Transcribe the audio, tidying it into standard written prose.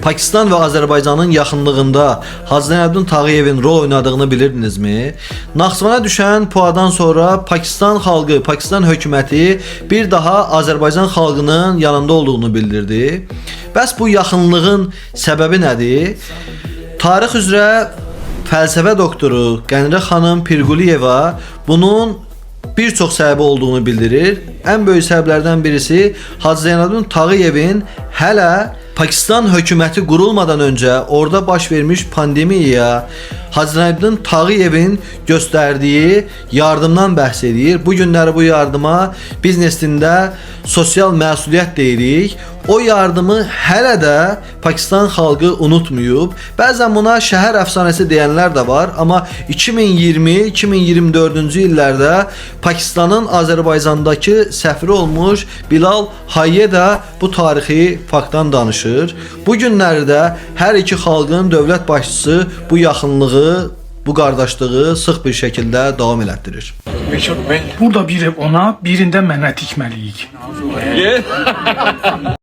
Pakistan ve Azərbaycanın yaxınlığında Hacı Zeynalabdin Tağıyevin rol oynadığını bilirdinizmi? Naxçıvana düşən puadan sonra Pakistan xalqı, Pakistan hökuməti bir daha Azərbaycan xalqının yanında olduğunu bildirdi. Bəs bu yaxınlığın səbəbi nədir? Tarix üzrə fəlsəfə doktoru Qənirə xanım Pirquliyeva bunun bir çox səbəbi olduğunu bildirir. Ən böyük səbəblərdən birisi Hacı Zeynalabdin Tağıyevin hələ Pakistan hökuməti qurulmadan öncə orada baş vermiş pandemiyaya Hacı Zeynalabdin Tağıyevin göstərdiyi yardımdan bəhs edir. Bu günləri bu yardıma biznes dilində sosial məsuliyyət deyirik. O yardımı hələ də Pakistan xalqı unutmayıb. Bəzən buna şəhər əfsanəsi deyənlər də var, amma 2020-2024-cü illərdə Pakistanın Azərbaycandakı səfiri olmuş Bilal Hayye da bu tarixi faktdan danışır. Bu günlərdə hər iki xalqın dövlət başçısı bu yaxınlığı, bu qardaşlığı sıx bir şəkildə davam elətdirir. Burada biri ona, birində mənə tikməliyik.